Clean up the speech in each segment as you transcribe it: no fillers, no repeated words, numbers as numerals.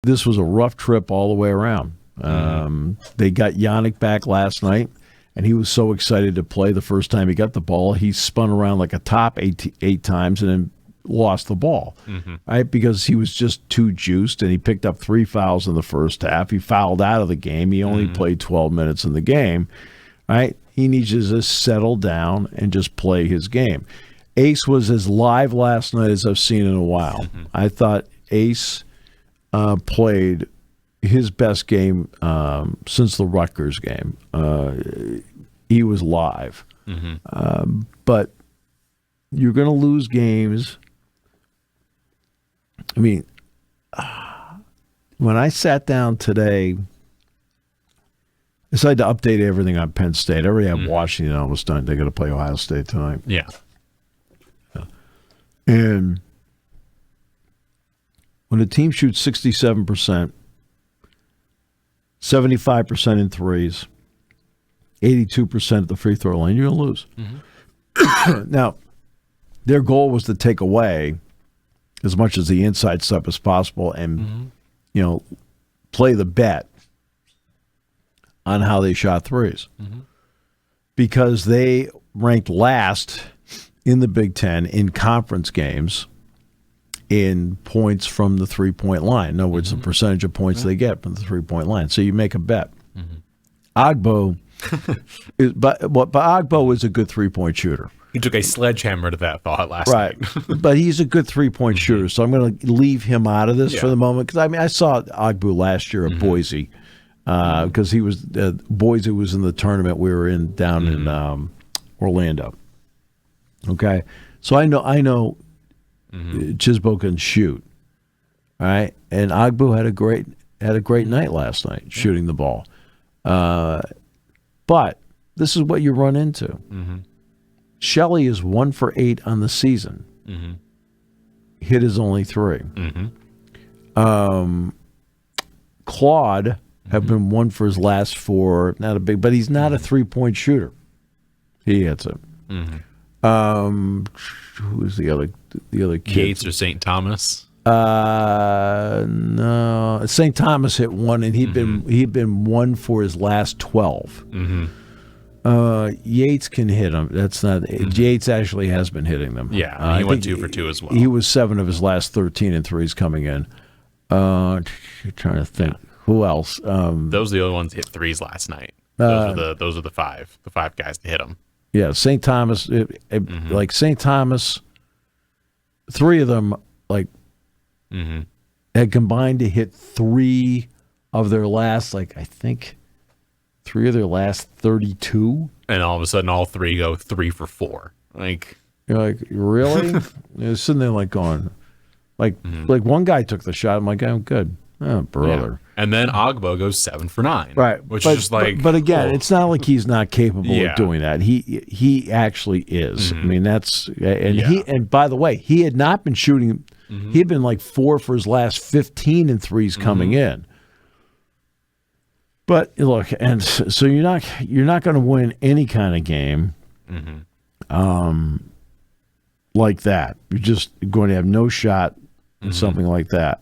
this was a rough trip all the way around. They got Yannick back last night, and he was so excited to play the first time he got the ball. He spun around like a top eight times and then lost the ball, right? Because he was just too juiced, and he picked up 3 fouls in the first half. He fouled out of the game. He only played 12 minutes in the game, right? He needs to just settle down and just play his game. Ace was as live last night as I've seen in a while. I thought Ace played his best game since the Rutgers game. He was live. But you're going to lose games. I mean, when I sat down today, I decided to update everything on Penn State. I already have Washington almost done. They're going to play Ohio State tonight. Yeah. And when a team shoots 67%, 75% in threes, 82% at the free throw line, you're going to lose. Now, their goal was to take away as much as the inside stuff as possible and, play the bet on how they shot threes. Because they ranked last in the Big Ten in conference games in points from the three-point line. In other words, the percentage of points they get from the three-point line. So you make a bet. Agbo, but Agbo is a good three-point shooter. He took a sledgehammer to that thought last night. But he's a good three-point shooter, so I'm going to leave him out of this for the moment. Because, I saw Agbo last year at Boise because he was Boise was in the tournament we were in down in Orlando. Okay? So I know Chisbo can shoot. All right? And Agbo had a great night last night shooting the ball. But this is what you run into. Shelley is 1 for 8 on the season. Hit is only 3. Claude have been 1 for his last 4. Not a big, but he's not a 3-point shooter. He hits it. Who's the other kid? Yates or St. Thomas? No. St. Thomas hit 1, and he'd been 1 for his last 12. Yates can hit them. That's not Yates actually has been hitting them. Yeah, he went 2 for 2 as well. He was 7 of his last 13 in threes coming in. Trying to think who else. Those are the other ones that hit threes last night. Those are the five guys to hit them. Yeah, St. Thomas. Like St. Thomas, 3 of them had combined to hit 3 of their last, I think. 3 of their last 32, and all of a sudden, all 3 go 3 for 4. You're like, really? You're sitting there going, like one guy took the shot. I'm like, I'm good, brother. Yeah. And then Agbo goes 7 for 9, right? Which is just but again, it's not like he's not capable of doing that. He actually is. I mean, and by the way, he had not been shooting. He had been 4 for his last 15 in threes coming in. But look, and so you're not going to win any kind of game like that. You're just going to have no shot in something like that.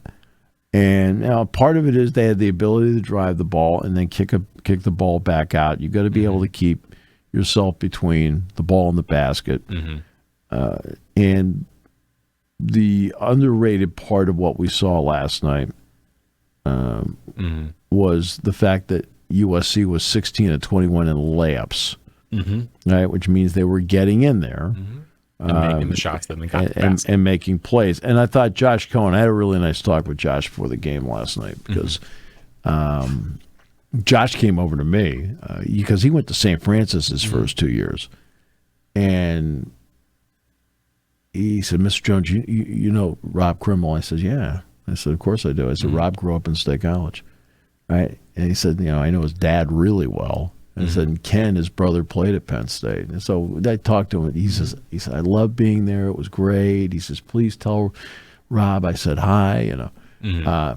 And part of it is they had the ability to drive the ball and then kick the ball back out. You got to be able to keep yourself between the ball and the basket. And the underrated part of what we saw last night was the fact that USC was 16 of 21 in layups, right? Which means they were getting in there and making the shots that they got and making plays. And I thought Josh Cohen, I had a really nice talk with Josh before the game last night because Josh came over to me because he went to St. Francis his first 2 years, and he said, "Mr. Jones, you know Rob Krimmel?" I said, "Yeah." I said, "Of course I do." I said, "Rob grew up in State College." Right? And he said, I know his dad really well. And he said, and Ken, his brother, played at Penn State. And so I talked to him. He said, "I love being there. It was great." He says, "Please tell Rob I said hi." Now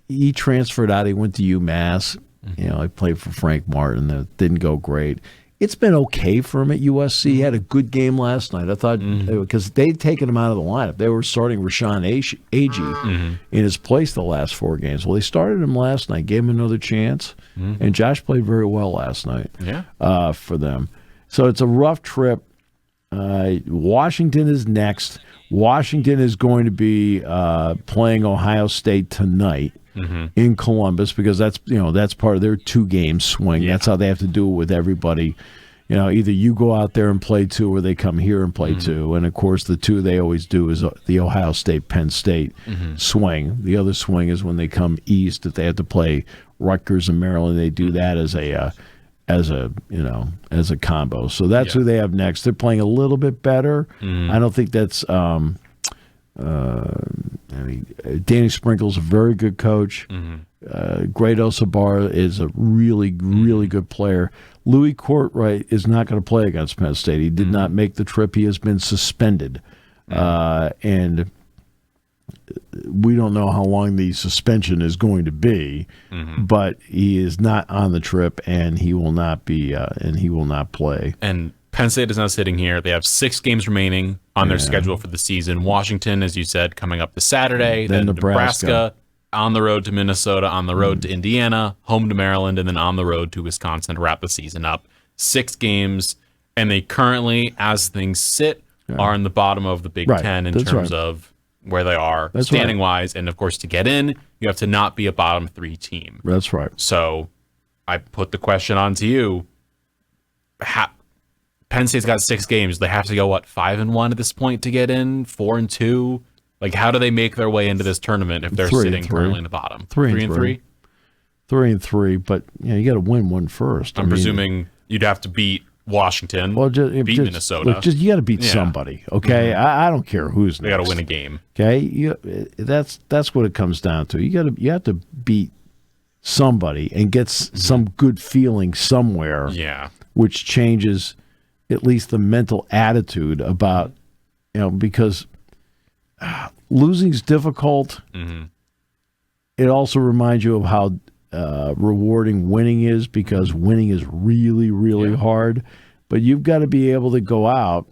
he transferred out. He went to UMass. He played for Frank Martin. That didn't go great. It's been okay for him at USC. He had a good game last night. I thought because they'd taken him out of the lineup. They were starting Rashawn Agee in his place the last 4 games. Well, they started him last night, gave him another chance, and Josh played very well last night for them. So it's a rough trip. Washington is next. Washington is going to be playing Ohio State tonight. In Columbus, because that's part of their 2-game swing. That's how they have to do it with everybody. Either you go out there and play 2, or they come here and play 2. And of course, the 2 they always do is the Ohio State Penn State swing. The other swing is when they come east, if they have to play Rutgers and Maryland. They do that as a combo. So that's who they have next. They're playing a little bit better. I don't think that's. Danny Sprinkle's a very good coach. Grado Sabar is a really, really good player. Louis Courtwright is not going to play against Penn State. He did not make the trip. He has been suspended. And we don't know how long the suspension is going to be, but he is not on the trip, and he will not be, and he will not play. And Penn State is now sitting here. They have 6 games remaining on their schedule for the season. Washington, as you said, coming up this Saturday. Then Nebraska, on the road to Minnesota, on the road to Indiana, home to Maryland, and then on the road to Wisconsin to wrap the season up. 6 games, and they currently, as things sit, are in the bottom of the Big Ten in terms of where they are standing-wise. And, of course, to get in, you have to not be a bottom 3 team. That's right. So I put the question on to you. Penn State's got 6 games. They have to go, 5-1 at this point to get in? 4-2? Like, how do they make their way into this tournament if they're sitting currently in the bottom? 3-3. 3-3, but you got to win one first. I'm presuming you'd have to beat Washington, beat Minnesota. Look, you got to beat somebody, okay? I don't care who's next. They got to win a game, okay? That's what it comes down to. You have to beat somebody and get some good feeling somewhere. Yeah, which changes at least the mental attitude about, because losing's difficult. It also reminds you of how rewarding winning is, because winning is really, really hard. But you've got to be able to go out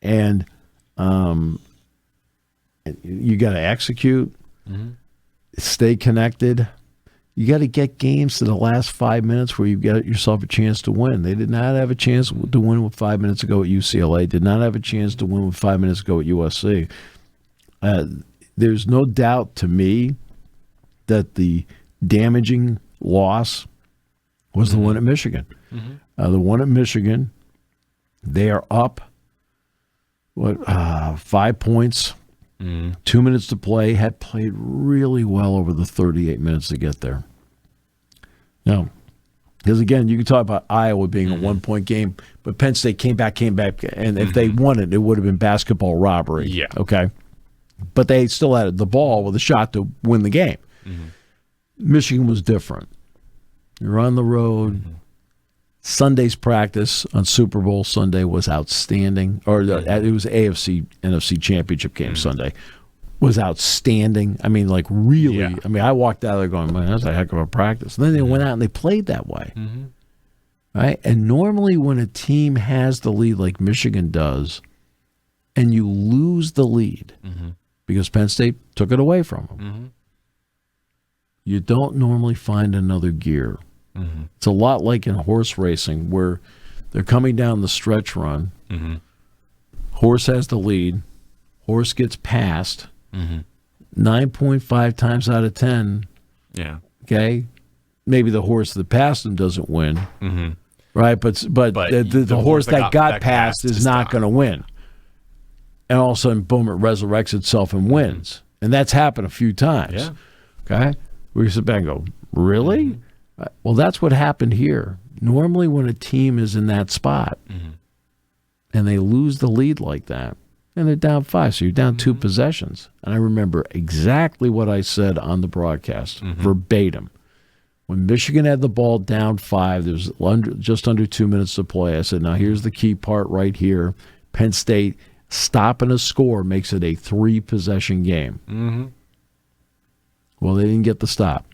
and you got to execute, stay connected. You got to get games to the last 5 minutes where you've got yourself a chance to win. They did not have a chance to win with 5 minutes ago at UCLA. Did not have a chance to win with 5 minutes ago at USC. There's no doubt to me that the damaging loss was the one at Michigan. The one at Michigan, they are up, 5 points, 2 minutes to play, had played really well over the 38 minutes to get there. Now, because again, you can talk about Iowa being a 1-point game, but Penn State came back, and if they won it, it would have been basketball robbery. Yeah. Okay? But they still had the ball with a shot to win the game. Michigan was different. You're on the road. Sunday's practice on Super Bowl Sunday was outstanding. Or it was AFC NFC Championship game Sunday. Was outstanding. I mean, like really. Yeah. I mean, I walked out there going, man, that's a heck of a practice. And then they went out and they played that way. Right? And normally when a team has the lead like Michigan does, and you lose the lead because Penn State took it away from them, you don't normally find another gear. It's a lot like in horse racing where they're coming down the stretch run. Horse has the lead. Horse gets passed. 9.5 times out of 10. Yeah. Okay. Maybe the horse that passed him doesn't win. Right. But the horse that got passed is not going to win. And all of a sudden, boom, it resurrects itself and wins. And that's happened a few times. Yeah. Okay. We sit back and go, really? Well, that's what happened here. Normally when a team is in that spot and they lose the lead like that, and they're down 5, so you're down 2 possessions. And I remember exactly what I said on the broadcast, verbatim. When Michigan had the ball down 5, there was just under 2 minutes to play. I said, now here's the key part right here. Penn State stopping a score makes it a 3-possession game. Well, they didn't get the stop.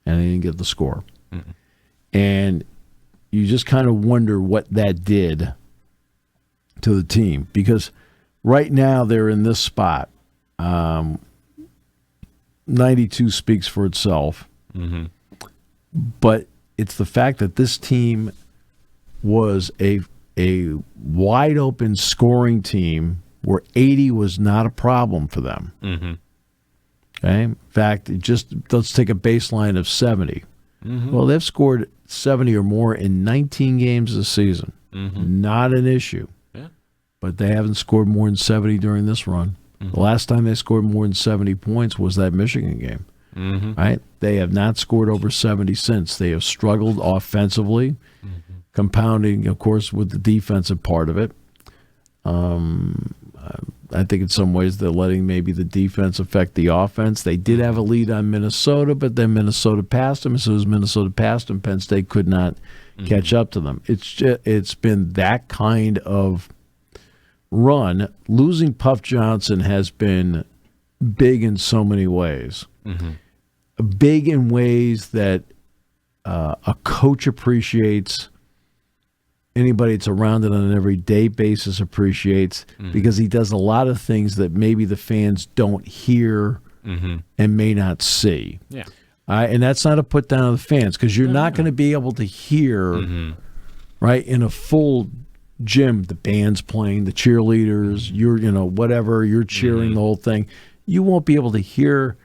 And they didn't get the score. And you just kind of wonder what that did to the team, because right now they're in this spot. 92 speaks for itself, but it's the fact that this team was a wide open scoring team where 80 was not a problem for them. Okay, in fact, let's take a baseline of 70. Well, they've scored 70 or more in 19 games this season. Not an issue. Yeah. But they haven't scored more than 70 during this run. The last time they scored more than 70 points was that Michigan game. Right? They have not scored over 70 since. They have struggled offensively, compounding, of course, with the defensive part of it. I think in some ways they're letting maybe the defense affect the offense. They did have a lead on Minnesota, but then Minnesota passed them. As soon as Minnesota passed them, Penn State could not catch up to them. It's been that kind of run. Losing Puff Johnson has been big in so many ways. Big in ways that a coach appreciates, anybody that's around it on an everyday basis appreciates, because he does a lot of things that maybe the fans don't hear and may not see. Yeah. And that's not a put down on the fans, because you're not going to be able to hear, right, in a full gym, the band's playing, the cheerleaders, you're, whatever, you're cheering the whole thing. You won't be able to hear,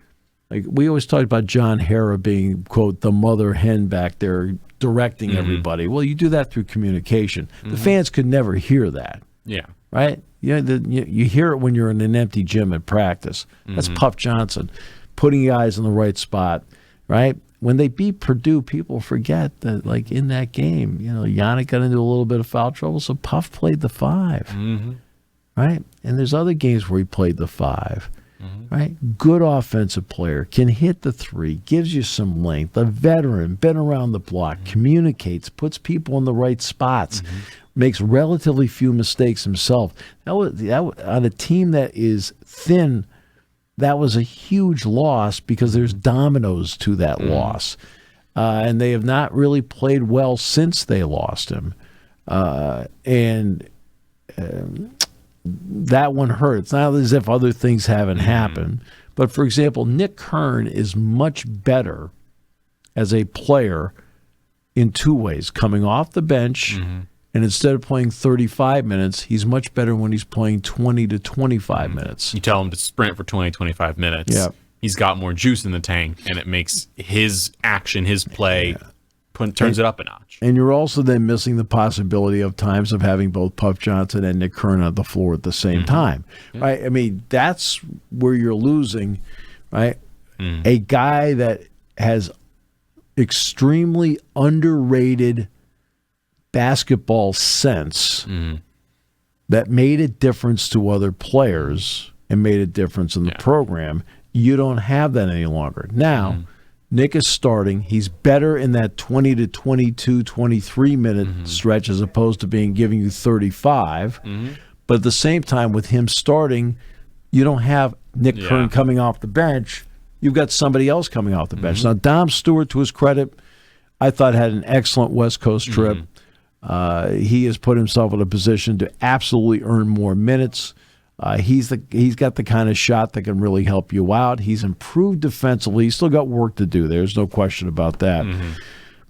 like we always talked about John Hara being, quote, the mother hen back there directing everybody. Well, you do that through communication. The fans could never hear that. Yeah. Right? You hear it when you're in an empty gym at practice. That's Puff Johnson putting guys in the right spot, right? When they beat Purdue, people forget that, like, in that game, Yannick got into a little bit of foul trouble, so Puff played the 5, right? And there's other games where he played the 5. Right? Good offensive player, can hit the 3, gives you some length, a veteran, been around the block, communicates, puts people in the right spots, makes relatively few mistakes himself. That was on a team that is thin. That was a huge loss, because there's dominoes to that loss. And they have not really played well since they lost him. That one hurt. It's not as if other things haven't happened. But, for example, Nick Kern is much better as a player in 2 ways. Coming off the bench, and instead of playing 35 minutes, he's much better when he's playing 20 to 25 minutes. You tell him to sprint for 20, 25 minutes. Yeah. He's got more juice in the tank, and it makes his action, his play, turns it up a notch. And you're also then missing the possibility of times of having both Puff Johnson and Nick Kern on the floor at the same time, right? I mean, that's where you're losing, right? A guy that has extremely underrated basketball sense that made a difference to other players and made a difference in the program. You don't have that any longer. Now, Nick is starting. He's better in that 20 to 22, 23-minute stretch as opposed to giving you 35. But at the same time, with him starting, you don't have Nick Kern coming off the bench. You've got somebody else coming off the bench. Now, Dom Stewart, to his credit, I thought had an excellent West Coast trip. He has put himself in a position to absolutely earn more minutes. He's got the kind of shot that can really help you out. He's improved defensively. He's still got work to do. There's no question about that.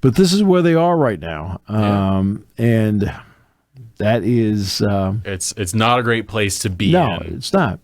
But this is where they are right now, and that is it's not a great place to be. No, in. it's not.